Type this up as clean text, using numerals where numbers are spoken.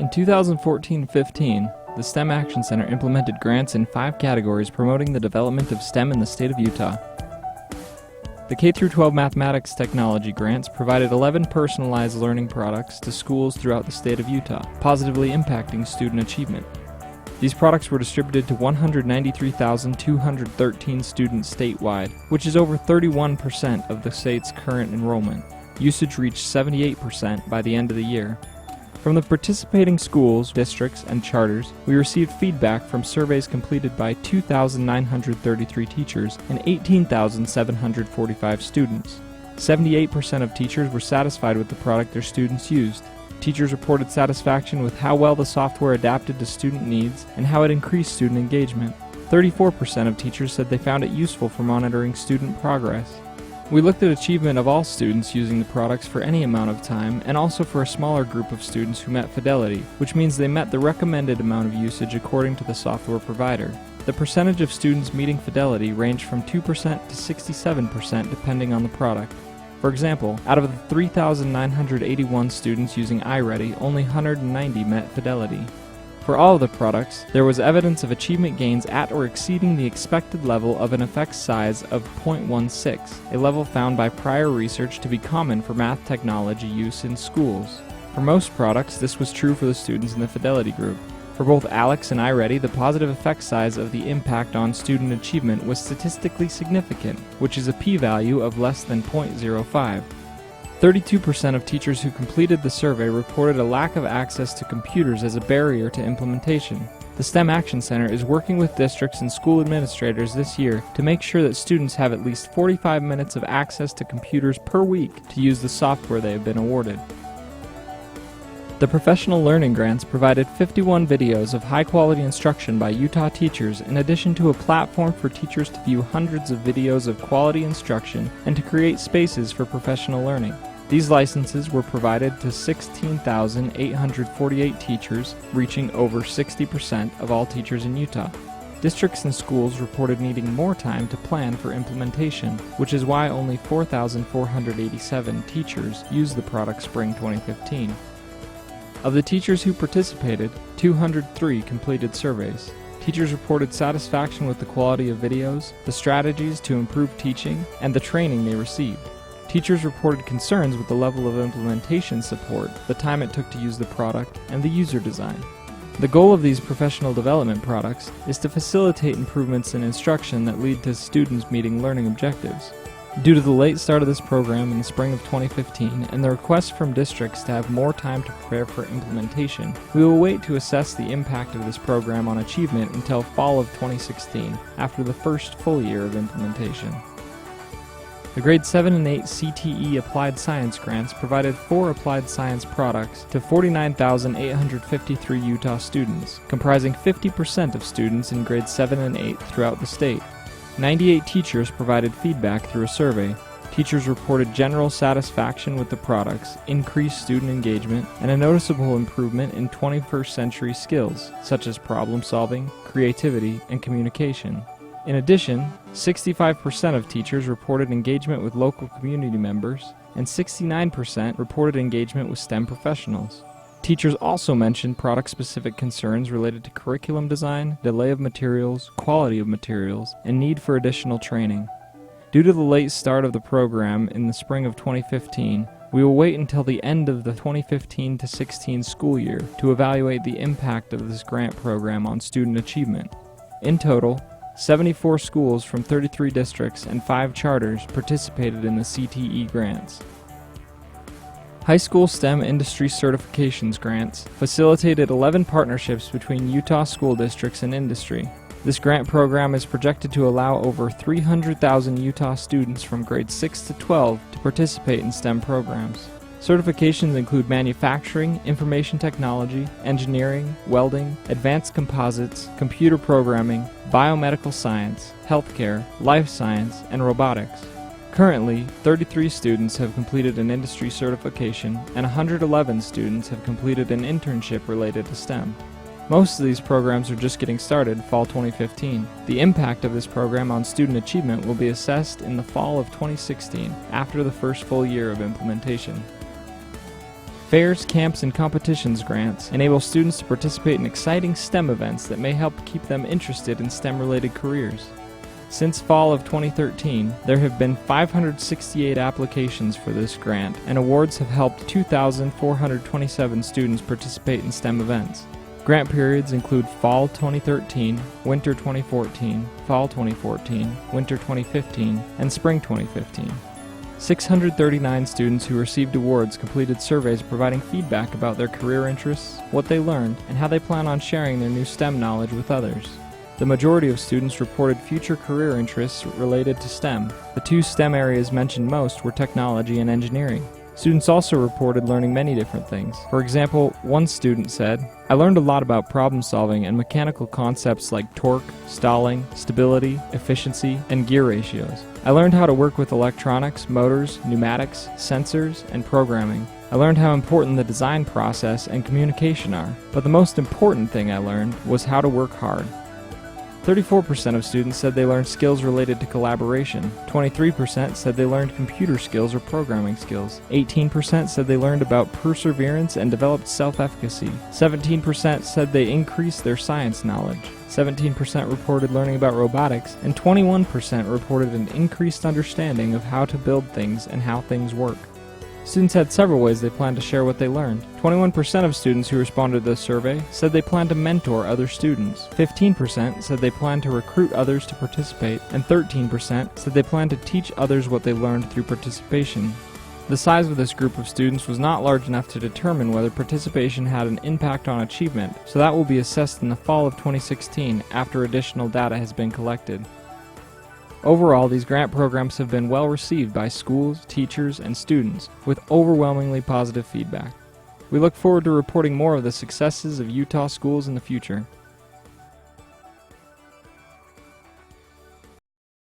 In 2014-15, the STEM Action Center implemented grants in 5 categories promoting the development of STEM in the state of Utah. The K-12 Mathematics Technology grants provided 11 personalized learning products to schools throughout the state of Utah, positively impacting student achievement. These products were distributed to 193,213 students statewide, which is over 31% of the state's current enrollment. Usage reached 78% by the end of the year. From the participating schools, districts, and charters, we received feedback from surveys completed by 2,933 teachers and 18,745 students. 78% of teachers were satisfied with the product their students used. Teachers reported satisfaction with how well the software adapted to student needs and how it increased student engagement. 34% of teachers said they found it useful for monitoring student progress. We looked at achievement of all students using the products for any amount of time, and also for a smaller group of students who met fidelity, which means they met the recommended amount of usage according to the software provider. The percentage of students meeting fidelity ranged from 2% to 67% depending on the product. For example, out of the 3,981 students using iReady, only 190 met fidelity. For all of the products, there was evidence of achievement gains at or exceeding the expected level of an effect size of 0.16, a level found by prior research to be common for math technology use in schools. For most products, this was true for the students in the fidelity group. For both ALEX and iReady, the positive effect size of the impact on student achievement was statistically significant, which is a p-value of less than 0.05. 32% of teachers who completed the survey reported a lack of access to computers as a barrier to implementation. The STEM Action Center is working with districts and school administrators this year to make sure that students have at least 45 minutes of access to computers per week to use the software they have been awarded. The Professional Learning Grants provided 51 videos of high-quality instruction by Utah teachers in addition to a platform for teachers to view hundreds of videos of quality instruction and to create spaces for professional learning. These licenses were provided to 16,848 teachers, reaching over 60% of all teachers in Utah. Districts and schools reported needing more time to plan for implementation, which is why only 4,487 teachers used the product spring 2015. Of the teachers who participated, 203 completed surveys. Teachers reported satisfaction with the quality of videos, the strategies to improve teaching, and the training they received. Teachers reported concerns with the level of implementation support, the time it took to use the product, and the user design. The goal of these professional development products is to facilitate improvements in instruction that lead to students meeting learning objectives. Due to the late start of this program in the spring of 2015 and the request from districts to have more time to prepare for implementation, we will wait to assess the impact of this program on achievement until fall of 2016, after the first full year of implementation. The Grade 7 and 8 CTE Applied Science grants provided 4 applied science products to 49,853 Utah students, comprising 50% of students in grades 7 and 8 throughout the state. 98 teachers provided feedback through a survey. Teachers reported general satisfaction with the products, increased student engagement, and a noticeable improvement in 21st century skills, such as problem solving, creativity, and communication. In addition, 65% of teachers reported engagement with local community members, and 69% reported engagement with STEM professionals. Teachers also mentioned product-specific concerns related to curriculum design, delay of materials, quality of materials, and need for additional training. Due to the late start of the program in the spring of 2015, we will wait until the end of the 2015-16 school year to evaluate the impact of this grant program on student achievement. In total, 74 schools from 33 districts and 5 charters participated in the CTE grants. High School STEM Industry Certifications grants facilitated 11 partnerships between Utah school districts and industry. This grant program is projected to allow over 300,000 Utah students from grades 6 to 12 to participate in STEM programs. Certifications include manufacturing, information technology, engineering, welding, advanced composites, computer programming, biomedical science, healthcare, life science, and robotics. Currently, 33 students have completed an industry certification, and 111 students have completed an internship related to STEM. Most of these programs are just getting started fall 2015. The impact of this program on student achievement will be assessed in the fall of 2016, after the first full year of implementation. Fairs, camps, and competitions grants enable students to participate in exciting STEM events that may help keep them interested in STEM-related careers. Since fall of 2013, there have been 568 applications for this grant, and awards have helped 2,427 students participate in STEM events. Grant periods include fall 2013, winter 2014, fall 2014, winter 2015, and spring 2015. 639 students who received awards completed surveys providing feedback about their career interests, what they learned, and how they plan on sharing their new STEM knowledge with others. The majority of students reported future career interests related to STEM. The two STEM areas mentioned most were technology and engineering. Students also reported learning many different things. For example, one student said, "I learned a lot about problem solving and mechanical concepts like torque, stalling, stability, efficiency, and gear ratios. I learned how to work with electronics, motors, pneumatics, sensors, and programming. I learned how important the design process and communication are. But the most important thing I learned was how to work hard." 34% of students said they learned skills related to collaboration. 23% said they learned computer skills or programming skills. 18% said they learned about perseverance and developed self-efficacy. 17% said they increased their science knowledge. 17% reported learning about robotics, and 21% reported an increased understanding of how to build things and how things work. Students had several ways they planned to share what they learned. 21% of students who responded to this survey said they planned to mentor other students. 15% said they planned to recruit others to participate, and 13% said they planned to teach others what they learned through participation. The size of this group of students was not large enough to determine whether participation had an impact on achievement, so that will be assessed in the fall of 2016 after additional data has been collected. Overall, these grant programs have been well received by schools, teachers, and students, with overwhelmingly positive feedback. We look forward to reporting more of the successes of Utah schools in the future.